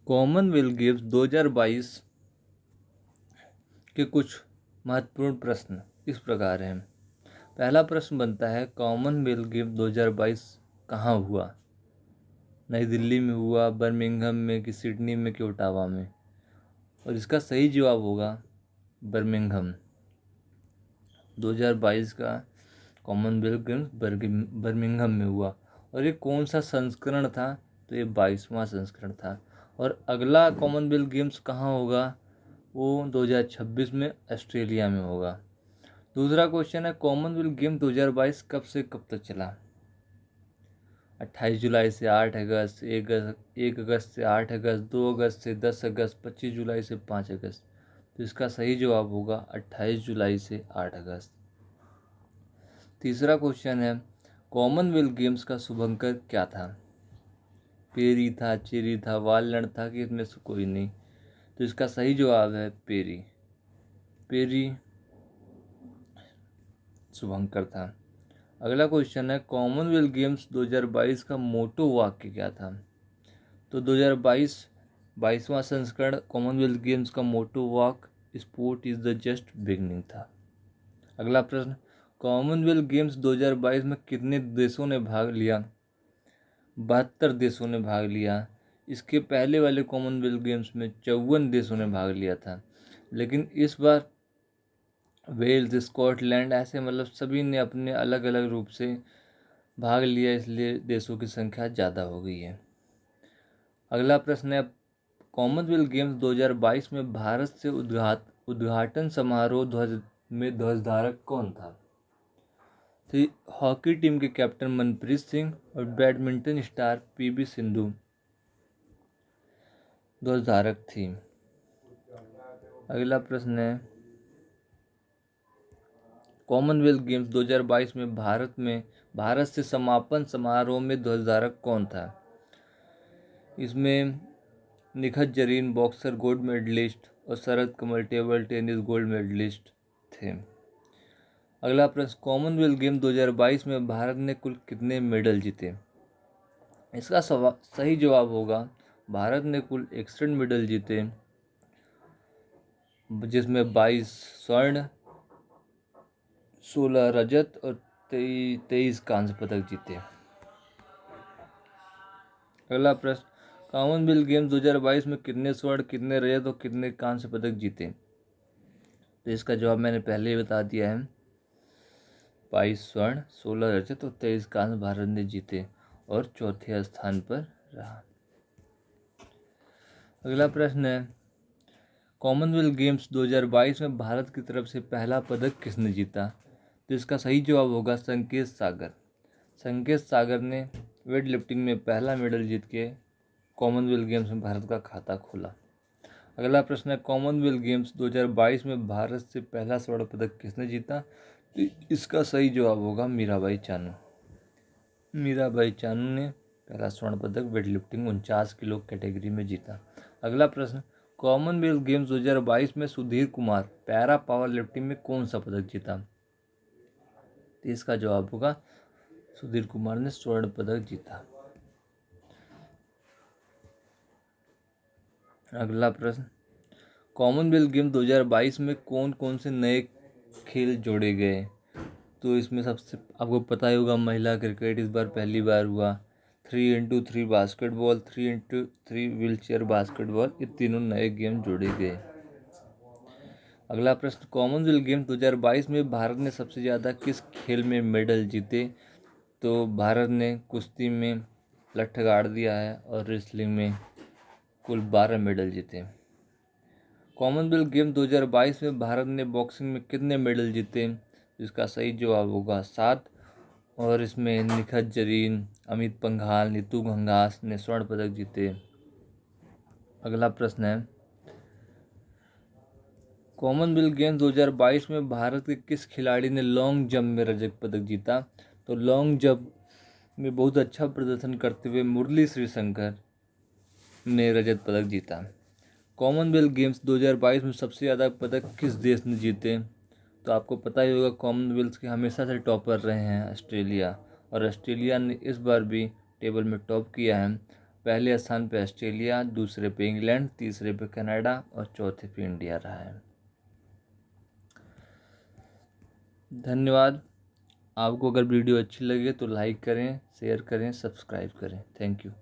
Commonwealth games 2022 के कुछ महत्वपूर्ण प्रश्न इस प्रकार हैं। पहला प्रश्न बनता है, कॉमनवेल्थ गेम 2022 कहाँ हुआ? नई दिल्ली में हुआ, बर्मिंघम में, कि सिडनी में, कि ओटावा में? और इसका सही जवाब होगा बर्मिंघम। 2022 का कॉमनवेल्थ गेम्स बर्मिंघम में हुआ। और ये कौन सा संस्करण था? तो ये 22वां संस्करण था। और अगला कॉमनवेल्थ गेम्स कहाँ होगा? वो 2026 में ऑस्ट्रेलिया में होगा। दूसरा क्वेश्चन है, कॉमनवेल्थ गेम 2022 कब से कब तक चला? 28 जुलाई से 8 अगस्त, 1 अगस्त से 8 अगस्त, 2 अगस्त से 10 अगस्त, 25 जुलाई से 5 अगस्त। तो इसका सही जवाब होगा 28 जुलाई से 8 अगस्त। तीसरा क्वेश्चन है, कॉमनवेल्थ गेम्स का शुभंकर क्या था? पेरी था, चेरी था, वालनट था, कि इसमें से कोई नहीं? तो इसका सही जवाब है पेरी। पेरी शुभंकर था। अगला क्वेश्चन है, कॉमनवेल्थ गेम्स 2022 का मोटो वाक्य क्या था? तो 2022 22वां संस्करण कॉमनवेल्थ गेम्स का मोटो वाक्य sport is the just beginning था। अगला प्रश्न, कॉमनवेल्थ गेम्स 2022 में कितने देशों ने भाग लिया? 72 देशों ने भाग लिया। इसके पहले वाले कॉमनवेल्थ गेम्स में 54 देशों ने भाग लिया था, लेकिन इस बार वेल्स, स्कॉटलैंड, ऐसे मतलब सभी ने अपने अलग अलग रूप से भाग लिया, इसलिए देशों की संख्या ज़्यादा हो गई है। अगला प्रश्न है, कॉमनवेल्थ गेम्स 2022 में भारत से उद्घाटन समारोह में ध्वजधारक कौन था? तो हॉकी टीम के कैप्टन मनप्रीत सिंह और बैडमिंटन स्टार पीवी सिंधु ध्वजधारक थी। अगला प्रश्न है, कॉमनवेल्थ गेम्स 2022 में भारत से समापन समारोह में ध्वजधारक कौन था? इसमें Nikhat Zareen boxer gold medalist और Sharath Kamal table tennis gold medalist थे। अगला प्रश्न, कॉमनवेल्थ गेम 2022 में भारत ने कुल कितने मेडल जीते? इसका सही जवाब होगा, भारत ने कुल 61 मेडल जीते, जिसमें 22 स्वर्ण, 16 रजत और 23 कांस्य पदक जीते। अगला प्रश्न, कॉमनवेल्थ गेम्स 2022 में कितने स्वर्ण, कितने रजत और कितने कांस्य पदक जीते? तो इसका जवाब मैंने पहले ही बता दिया है, 22 स्वर्ण, 16 रजत और 23 कांस्य भारत ने जीते और चौथे स्थान पर रहा। अगला प्रश्न है, कॉमनवेल्थ गेम्स 2022 में भारत की तरफ से पहला पदक किसने जीता? तो इसका सही जवाब होगा संकेत सागर। संकेत सागर ने वेट लिफ्टिंग में पहला मेडल जीत के कॉमनवेल्थ गेम्स में भारत का खाता खोला। अगला प्रश्न है, कॉमनवेल्थ गेम्स 2022 में भारत से पहला स्वर्ण पदक किसने जीता? तो इसका सही जवाब होगा मीराबाई चानू। मीराबाई चानू ने पहला स्वर्ण पदक वेट लिफ्टिंग 49 किलो कैटेगरी में जीता। अगला प्रश्न, कॉमनवेल्थ गेम्स 2022 में Sudhir Kumar para power lifting में कौन सा पदक जीता? तो इसका जवाब होगा, सुधीर कुमार ने स्वर्ण पदक जीता। अगला प्रश्न, कॉमनवेल्थ गेम 2022 में कौन कौन से नए खेल जोड़े गए? तो इसमें सबसे आपको पता ही होगा, महिला क्रिकेट इस बार पहली बार हुआ, 3x3 basketball, 3x3 wheelchair basketball, ये तीनों नए गेम जोड़े गए। अगला प्रश्न, कॉमनवेल्थ गेम 2022 में भारत ने सबसे ज़्यादा किस खेल में मेडल जीते? तो भारत ने कुश्ती में लट्ठ गाड़ दिया है और रेसलिंग में कुल 12 मेडल जीते। कॉमनवेल्थ गेम 2022 में भारत ने बॉक्सिंग में कितने मेडल जीते? इसका सही जवाब होगा 7, और इसमें निखत जरीन, अमित पंघाल, नीतू घंघास ने स्वर्ण पदक जीते। अगला प्रश्न है, कॉमनवेल्थ गेम 2022 में भारत के किस खिलाड़ी ने लॉन्ग जंप में रजत पदक जीता? तो लॉन्ग जंप में बहुत अच्छा प्रदर्शन करते हुए मुरली श्रीशंकर ने रजत पदक जीता। कॉमनवेल्थ गेम्स 2022 में सबसे ज़्यादा पदक किस देश ने जीते? तो आपको पता ही होगा, कॉमनवेल्थ के हमेशा से टॉपर रहे हैं ऑस्ट्रेलिया, और ऑस्ट्रेलिया ने इस बार भी टेबल में टॉप किया है। पहले स्थान पे ऑस्ट्रेलिया, दूसरे पे इंग्लैंड, तीसरे पे कनाडा और चौथे पे इंडिया रहा है। धन्यवाद। आपको अगर वीडियो अच्छी लगे तो लाइक करें, शेयर करें, सब्सक्राइब करें। Thank you.